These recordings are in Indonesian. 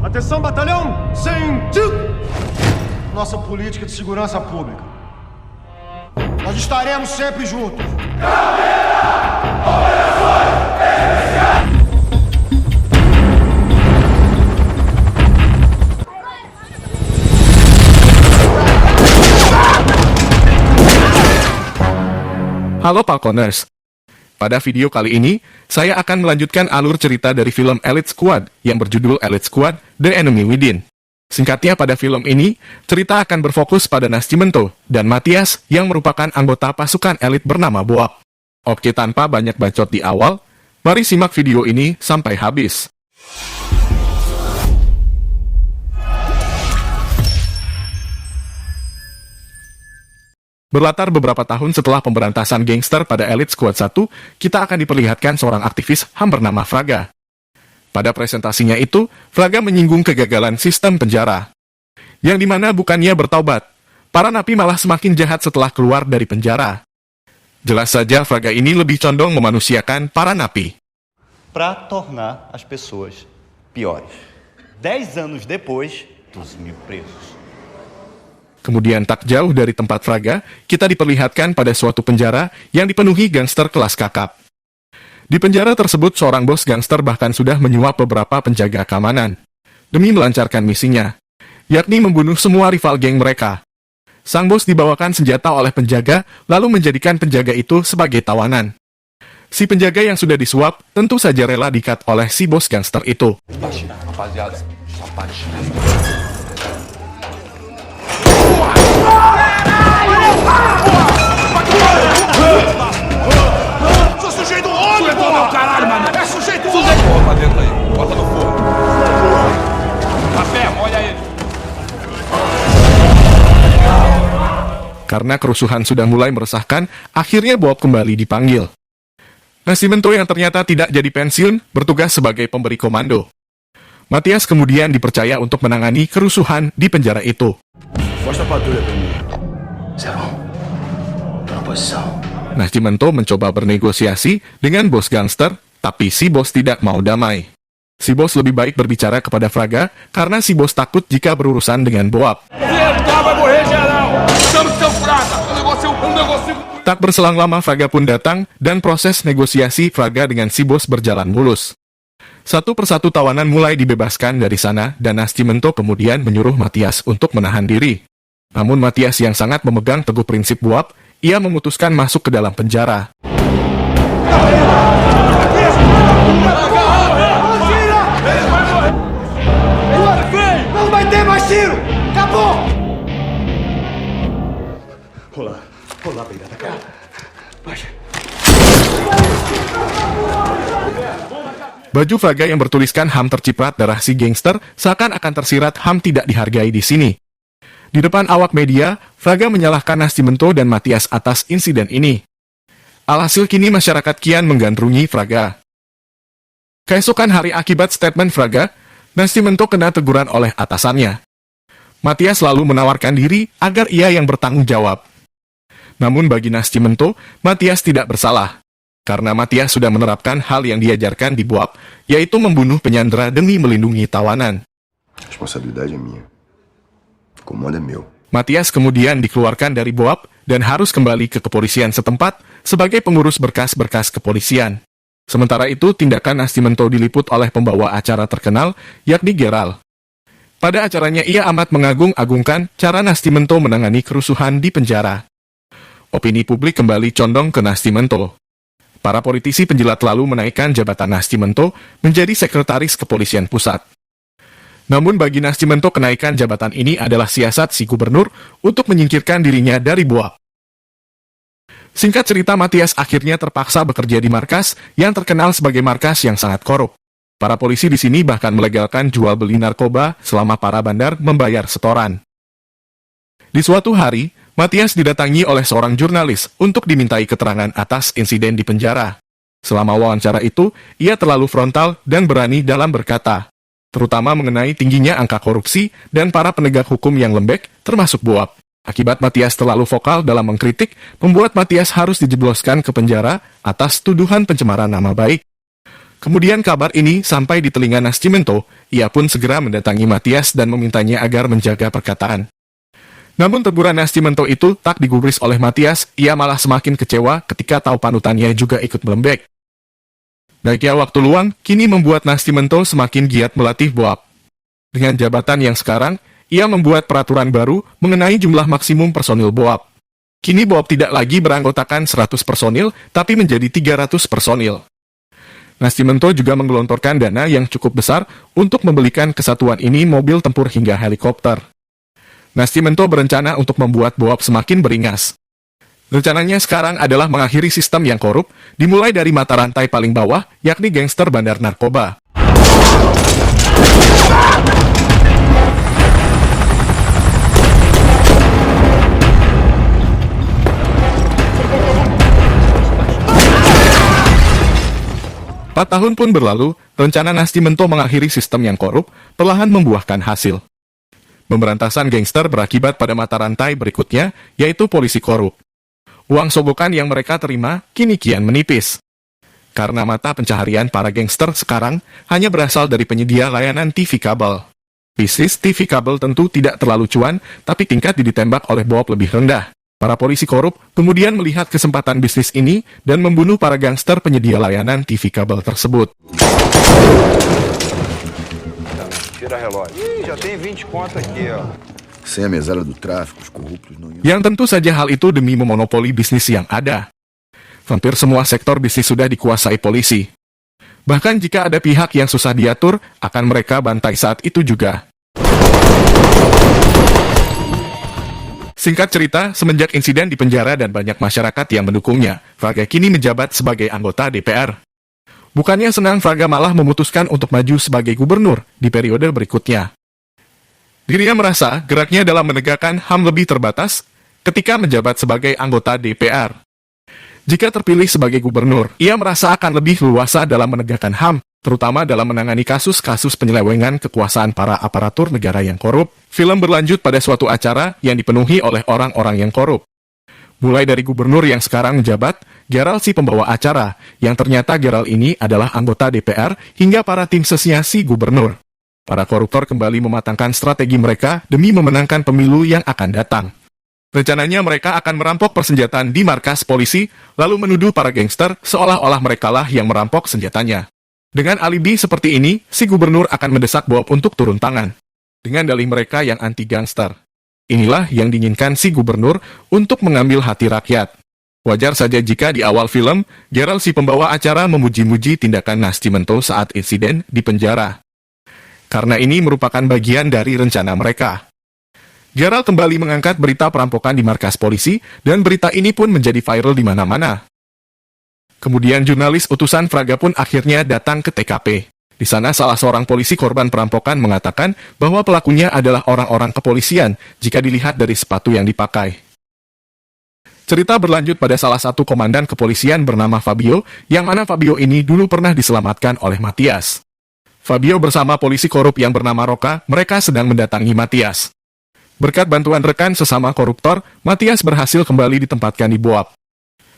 Atenção, batalhão! Sentido! Nossa política de segurança pública. Nós estaremos sempre juntos. Halo Falconers. Pada video kali ini, saya akan melanjutkan alur cerita dari film Elite Squad yang berjudul Elite Squad: The Enemy Within. Singkatnya, pada film ini, cerita akan berfokus pada Nascimento dan Matias yang merupakan anggota pasukan elit bernama Boab. Oke, tanpa banyak bacot di awal, mari simak video ini sampai habis. Berlatar beberapa tahun setelah pemberantasan gangster pada Elite Squad 1, kita akan diperlihatkan seorang aktivis HAM bernama Fraga. Pada presentasinya itu, Fraga menyinggung kegagalan sistem penjara. Yang dimana bukannya bertaubat, para napi malah semakin jahat setelah keluar dari penjara. Jelas saja Fraga ini lebih condong memanusiakan para napi. Para tornar as pessoas piores. 10 anos depois dos 1.000 presos. Kemudian tak jauh dari tempat Fraga, kita diperlihatkan pada suatu penjara yang dipenuhi gangster kelas kakap. Di penjara tersebut, seorang bos gangster bahkan sudah menyuap beberapa penjaga keamanan demi melancarkan misinya, yakni membunuh semua rival geng mereka. Sang bos dibawakan senjata oleh penjaga, lalu menjadikan penjaga itu sebagai tawanan. Si penjaga yang sudah disuap tentu saja rela dikat oleh si bos gangster itu. Karena kerusuhan sudah mulai meresahkan, akhirnya Boab kembali dipanggil. Nascimento yang ternyata tidak jadi pensiun, bertugas sebagai pemberi komando. Matias kemudian dipercaya untuk menangani kerusuhan di penjara itu. Nascimento mencoba bernegosiasi dengan bos gangster, tapi si bos tidak mau damai. Si bos lebih baik berbicara kepada Fraga, karena si bos takut jika berurusan dengan Boab. Tak berselang lama Fraga pun datang, dan proses negosiasi Fraga dengan si bos berjalan mulus. Satu persatu tawanan mulai dibebaskan dari sana, dan Nascimento kemudian menyuruh Matias untuk menahan diri. Namun Matias yang sangat memegang teguh prinsip Boab, ia memutuskan masuk ke dalam penjara. Não vai ter mais tiro! Acabou! Olá, Beirada, cara. Baixa. Baju Fraga yang bertuliskan HAM terciprat darah si gangster seakan-akan tersirat HAM tidak dihargai di sini. Di depan awak media, Fraga menyalahkan Nascimento dan Matias atas insiden ini. Alhasil kini masyarakat kian menggandrungi Fraga. Keesokan hari akibat statement Fraga, Nascimento kena teguran oleh atasannya. Matias lalu menawarkan diri agar ia yang bertanggung jawab. Namun bagi Nascimento, Matias tidak bersalah. Karena Matias sudah menerapkan hal yang diajarkan di Boab, yaitu membunuh penyandera demi melindungi tawanan. Responsabilidade é minha. O comando é meu. Matias kemudian dikeluarkan dari Boab dan harus kembali ke kepolisian setempat sebagai pengurus berkas-berkas kepolisian. Sementara itu, tindakan Nascimento diliput oleh pembawa acara terkenal, yakni Geral. Pada acaranya, ia amat mengagung-agungkan cara Nascimento menangani kerusuhan di penjara. Opini publik kembali condong ke Nascimento. Para politisi penjilat lalu menaikkan jabatan Nascimento menjadi sekretaris kepolisian pusat. Namun bagi Nascimento, kenaikan jabatan ini adalah siasat si gubernur untuk menyingkirkan dirinya dari Boab. Singkat cerita, Matias akhirnya terpaksa bekerja di markas yang terkenal sebagai markas yang sangat korup. Para polisi di sini bahkan melegalkan jual beli narkoba selama para bandar membayar setoran. Di suatu hari, Matias didatangi oleh seorang jurnalis untuk dimintai keterangan atas insiden di penjara. Selama wawancara itu, ia terlalu frontal dan berani dalam berkata, terutama mengenai tingginya angka korupsi dan para penegak hukum yang lembek, termasuk Boab. Akibat Matias terlalu vokal dalam mengkritik, membuat Matias harus dijebloskan ke penjara atas tuduhan pencemaran nama baik. Kemudian kabar ini sampai di telinga Nascimento, ia pun segera mendatangi Matias dan memintanya agar menjaga perkataan. Namun teguran Nascimento itu tak digubris oleh Matias, ia malah semakin kecewa ketika tahu panutannya juga ikut melembek. Naiknya waktu luang, kini membuat Nascimento semakin giat melatih Boab. Dengan jabatan yang sekarang, ia membuat peraturan baru mengenai jumlah maksimum personil Boab. Kini Boab tidak lagi beranggotakan 100 personil, tapi menjadi 300 personil. Nascimento juga menggelontorkan dana yang cukup besar untuk membelikan kesatuan ini mobil tempur hingga helikopter. Nascimento berencana untuk membuat Boab semakin beringas. Rencananya sekarang adalah mengakhiri sistem yang korup, dimulai dari mata rantai paling bawah, yakni gangster bandar narkoba. Empat tahun pun berlalu, rencana Nascimento mengakhiri sistem yang korup perlahan membuahkan hasil. Pemberantasan gangster berakibat pada mata rantai berikutnya, yaitu polisi korup. Uang sogokan yang mereka terima kini kian menipis. Karena mata pencaharian para gangster sekarang hanya berasal dari penyedia layanan TV kabel. Bisnis TV kabel tentu tidak terlalu cuan, tapi tingkat ditembak oleh Boab lebih rendah. Para polisi korup kemudian melihat kesempatan bisnis ini dan membunuh para gangster penyedia layanan TV kabel tersebut. Tira relógio. Ih, já tem 20 conto aqui, ó. Sem a mesada do tráfico, os corruptos não iam. Yang tentu saja hal itu demi memonopoli bisnis yang ada. Hampir semua sektor bisnis sudah dikuasai polisi. Bahkan jika ada pihak yang susah diatur, akan mereka bantai saat itu juga. Singkat cerita, semenjak insiden di penjara dan banyak masyarakat yang mendukungnya, Fraga kini menjabat sebagai anggota DPR. Bukannya senang, Fraga malah memutuskan untuk maju sebagai gubernur di periode berikutnya. Dirinya merasa geraknya dalam menegakkan HAM lebih terbatas ketika menjabat sebagai anggota DPR. Jika terpilih sebagai gubernur, ia merasa akan lebih leluasa dalam menegakkan HAM, terutama dalam menangani kasus-kasus penyelewengan kekuasaan para aparatur negara yang korup. Film berlanjut pada suatu acara yang dipenuhi oleh orang-orang yang korup. Mulai dari gubernur yang sekarang menjabat, Gerald si pembawa acara, yang ternyata Gerald ini adalah anggota DPR, hingga para tim sesnya si gubernur. Para koruptor kembali mematangkan strategi mereka demi memenangkan pemilu yang akan datang. Rencananya mereka akan merampok persenjataan di markas polisi, lalu menuduh para gangster seolah-olah merekalah yang merampok senjatanya. Dengan alibi seperti ini, si gubernur akan mendesak Boab untuk turun tangan. Dengan dalih mereka yang anti-gangster. Inilah yang diinginkan si gubernur untuk mengambil hati rakyat. Wajar saja jika di awal film, Gerald si pembawa acara memuji-muji tindakan Nascimento saat insiden di penjara. Karena ini merupakan bagian dari rencana mereka. Gerald kembali mengangkat berita perampokan di markas polisi, dan berita ini pun menjadi viral di mana-mana. Kemudian jurnalis utusan Fraga pun akhirnya datang ke TKP. Di sana salah seorang polisi korban perampokan mengatakan bahwa pelakunya adalah orang-orang kepolisian jika dilihat dari sepatu yang dipakai. Cerita berlanjut pada salah satu komandan kepolisian bernama Fabio, yang mana Fabio ini dulu pernah diselamatkan oleh Matias. Fabio bersama polisi korup yang bernama Roka, mereka sedang mendatangi Matias. Berkat bantuan rekan sesama koruptor, Matias berhasil kembali ditempatkan di Boab.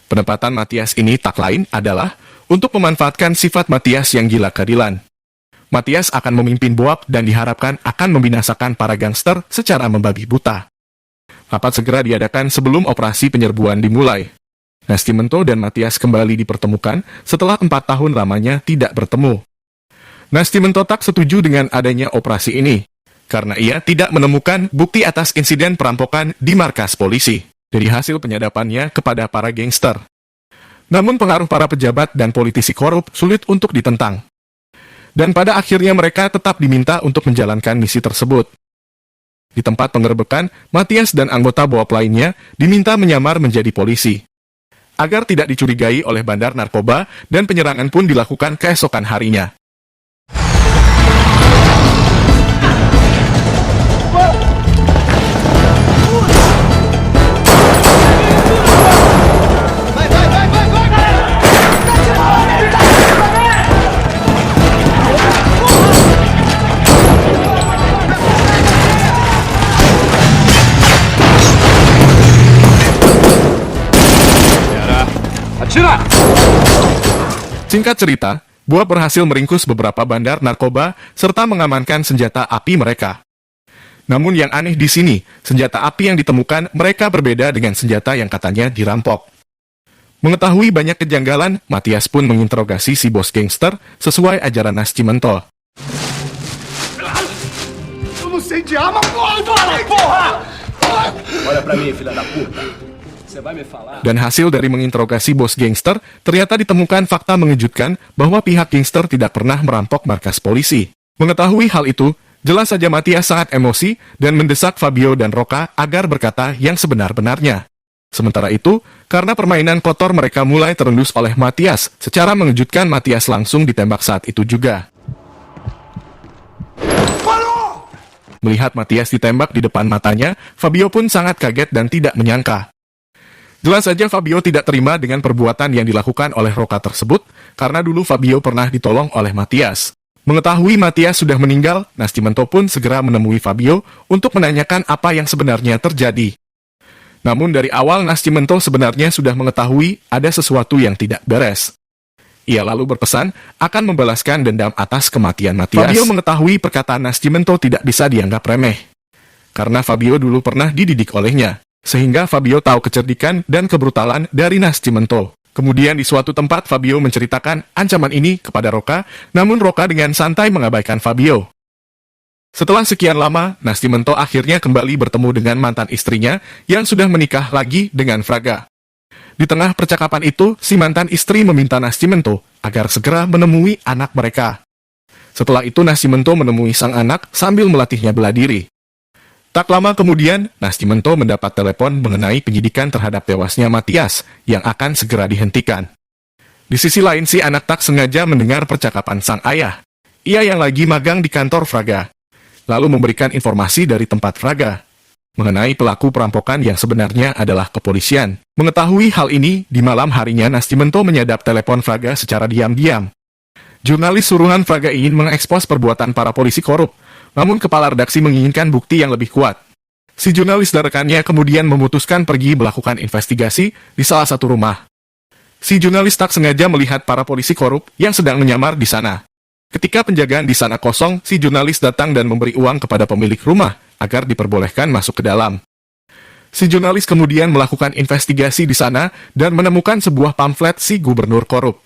Penempatan Matias ini tak lain adalah untuk memanfaatkan sifat Matias yang gila keadilan. Matias akan memimpin Boab dan diharapkan akan membinasakan para gangster secara membabi buta. Rapat segera diadakan sebelum operasi penyerbuan dimulai. Nascimento dan Matias kembali dipertemukan setelah 4 tahun lamanya tidak bertemu. Nascimento tak setuju dengan adanya operasi ini, karena ia tidak menemukan bukti atas insiden perampokan di markas polisi dari hasil penyadapannya kepada para gangster. Namun pengaruh para pejabat dan politisi korup sulit untuk ditentang. Dan pada akhirnya mereka tetap diminta untuk menjalankan misi tersebut. Di tempat penggerbekan, Matias dan anggota Boab lainnya diminta menyamar menjadi polisi. Agar tidak dicurigai oleh bandar narkoba, dan penyerangan pun dilakukan keesokan harinya. Singkat cerita, Boab berhasil meringkus beberapa bandar narkoba serta mengamankan senjata api mereka. Namun yang aneh di sini, senjata api yang ditemukan mereka berbeda dengan senjata yang katanya dirampok. Mengetahui banyak kejanggalan, Matias pun menginterogasi si bos gangster sesuai ajaran Nascimento. Eu não sei de arma, porra! Olha pra mim, filha da puta. Você vai me falar? Dan hasil dari menginterogasi bos gangster, ternyata ditemukan fakta mengejutkan bahwa pihak gangster tidak pernah merampok markas polisi. Mengetahui hal itu, jelas saja Matias sangat emosi dan mendesak Fabio dan Roca agar berkata yang sebenar-benarnya. Sementara itu, karena permainan kotor mereka mulai terendus oleh Matias, secara mengejutkan Matias langsung ditembak saat itu juga. Melihat Matias ditembak di depan matanya, Fabio pun sangat kaget dan tidak menyangka. Jelas saja Fabio tidak terima dengan perbuatan yang dilakukan oleh Roca tersebut, karena dulu Fabio pernah ditolong oleh Matias. Mengetahui Matias sudah meninggal, Nascimento pun segera menemui Fabio untuk menanyakan apa yang sebenarnya terjadi. Namun dari awal Nascimento sebenarnya sudah mengetahui ada sesuatu yang tidak beres. Ia lalu berpesan akan membalaskan dendam atas kematian Matias. Fabio mengetahui perkataan Nascimento tidak bisa dianggap remeh, karena Fabio dulu pernah dididik olehnya. Sehingga Fabio tahu kecerdikan dan kebrutalan dari Nascimento. Kemudian di suatu tempat Fabio menceritakan ancaman ini kepada Roca, namun Roca dengan santai mengabaikan Fabio. Setelah sekian lama, Nascimento akhirnya kembali bertemu dengan mantan istrinya yang sudah menikah lagi dengan Fraga. Di tengah percakapan itu, si mantan istri meminta Nascimento agar segera menemui anak mereka. Setelah itu Nascimento menemui sang anak sambil melatihnya bela diri. Tak lama kemudian, Nascimento mendapat telepon mengenai penyidikan terhadap tewasnya Matias yang akan segera dihentikan. Di sisi lain, si anak tak sengaja mendengar percakapan sang ayah. Ia yang lagi magang di kantor Fraga, lalu memberikan informasi dari tempat Fraga mengenai pelaku perampokan yang sebenarnya adalah kepolisian. Mengetahui hal ini, di malam harinya Nascimento menyadap telepon Fraga secara diam-diam. Jurnalis suruhan Fraga ingin mengekspos perbuatan para polisi korup, namun kepala redaksi menginginkan bukti yang lebih kuat. Si jurnalis dan rekannya kemudian memutuskan pergi melakukan investigasi di salah satu rumah. Si jurnalis tak sengaja melihat para polisi korup yang sedang menyamar di sana. Ketika penjagaan di sana kosong, si jurnalis datang dan memberi uang kepada pemilik rumah agar diperbolehkan masuk ke dalam. Si jurnalis kemudian melakukan investigasi di sana dan menemukan sebuah pamflet si gubernur korup.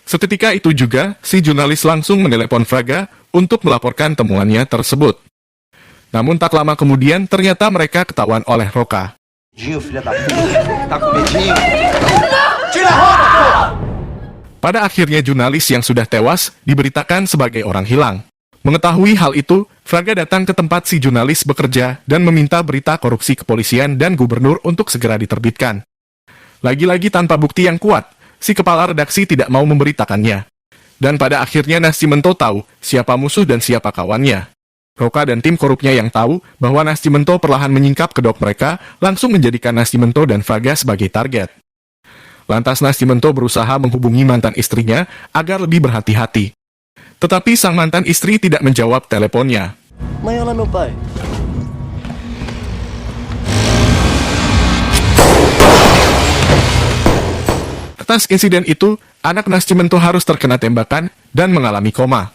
Seketika itu juga, si jurnalis langsung menelepon Fraga untuk melaporkan temuannya tersebut. Namun tak lama kemudian, ternyata mereka ketahuan oleh Roca. Pada akhirnya jurnalis yang sudah tewas diberitakan sebagai orang hilang. Mengetahui hal itu, Fraga datang ke tempat si jurnalis bekerja dan meminta berita korupsi kepolisian dan gubernur untuk segera diterbitkan. Lagi-lagi tanpa bukti yang kuat, si kepala redaksi tidak mau memberitakannya. Dan pada akhirnya Nascimento tahu siapa musuh dan siapa kawannya. Roca dan tim korupnya yang tahu bahwa Nascimento perlahan menyingkap kedok mereka, langsung menjadikan Nascimento dan Fraga sebagai target. Lantas Nascimento berusaha menghubungi mantan istrinya agar lebih berhati-hati. Tetapi sang mantan istri tidak menjawab teleponnya. Mãe, olha meu pai. Atas insiden itu, anak Nascimento harus terkena tembakan dan mengalami koma.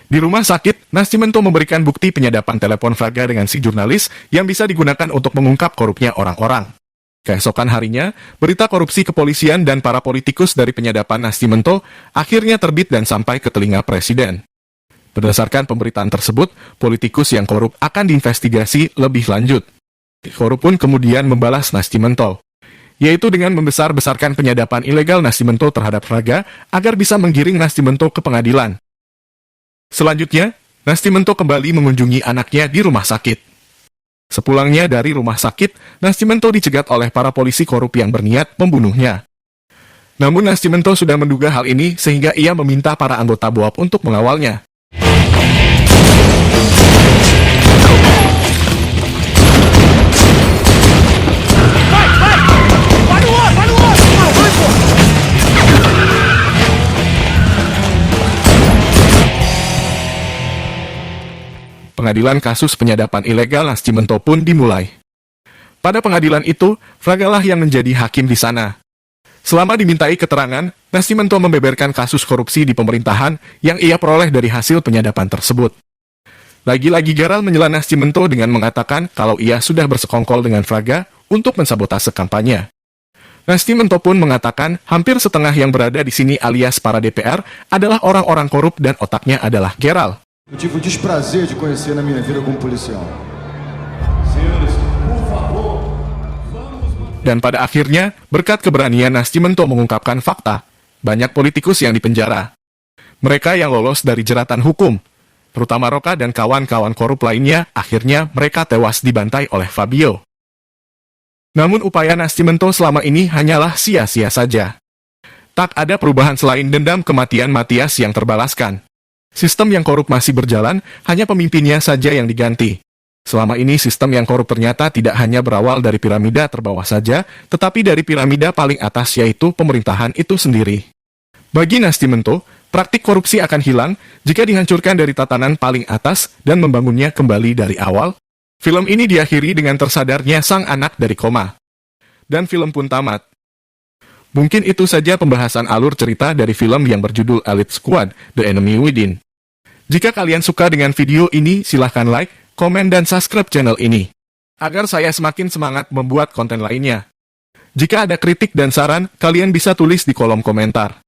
Di rumah sakit, Nascimento memberikan bukti penyadapan telepon Fraga dengan si jurnalis yang bisa digunakan untuk mengungkap korupnya orang-orang. Keesokan harinya, berita korupsi kepolisian dan para politikus dari penyadapan Nascimento akhirnya terbit dan sampai ke telinga presiden. Berdasarkan pemberitaan tersebut, politikus yang korup akan diinvestigasi lebih lanjut. Korup pun kemudian membalas Nascimento, yaitu dengan membesar-besarkan penyadapan ilegal Nascimento terhadap Fraga agar bisa menggiring Nascimento ke pengadilan. Selanjutnya, Nascimento kembali mengunjungi anaknya di rumah sakit. Sepulangnya dari rumah sakit, Nascimento dicegat oleh para polisi korup yang berniat membunuhnya. Namun Nascimento sudah menduga hal ini sehingga ia meminta para anggota BOAB untuk mengawalnya. Pengadilan kasus penyadapan ilegal Nascimento pun dimulai. Pada pengadilan itu, Fraga lah yang menjadi hakim di sana. Selama dimintai keterangan, Nascimento membeberkan kasus korupsi di pemerintahan yang ia peroleh dari hasil penyadapan tersebut. Lagi-lagi Gerald menyela Nascimento dengan mengatakan kalau ia sudah bersekongkol dengan Fraga untuk mensabotase kampanye. Nascimento pun mengatakan hampir setengah yang berada di sini alias para DPR adalah orang-orang korup dan otaknya adalah Gerald. Eu tive o desprazer de conhecer na minha vida como policial. Dan pada akhirnya, berkat keberanian Nascimento mengungkapkan fakta, banyak politikus yang dipenjara. Mereka yang lolos dari jeratan hukum, terutama Roca dan kawan-kawan korup lainnya, akhirnya mereka tewas dibantai oleh Fabio. Namun upaya Nascimento selama ini hanyalah sia-sia saja. Tak ada perubahan selain dendam kematian Matias yang terbalaskan. Sistem yang korup masih berjalan, hanya pemimpinnya saja yang diganti. Selama ini sistem yang korup ternyata tidak hanya berawal dari piramida terbawah saja, tetapi dari piramida paling atas yaitu pemerintahan itu sendiri. Bagi Nascimento, praktik korupsi akan hilang jika dihancurkan dari tatanan paling atas dan membangunnya kembali dari awal. Film ini diakhiri dengan tersadarnya sang anak dari koma. Dan film pun tamat. Mungkin itu saja pembahasan alur cerita dari film yang berjudul Elite Squad, The Enemy Within. Jika kalian suka dengan video ini, silahkan like, komen, dan subscribe channel ini, agar saya semakin semangat membuat konten lainnya. Jika ada kritik dan saran, kalian bisa tulis di kolom komentar.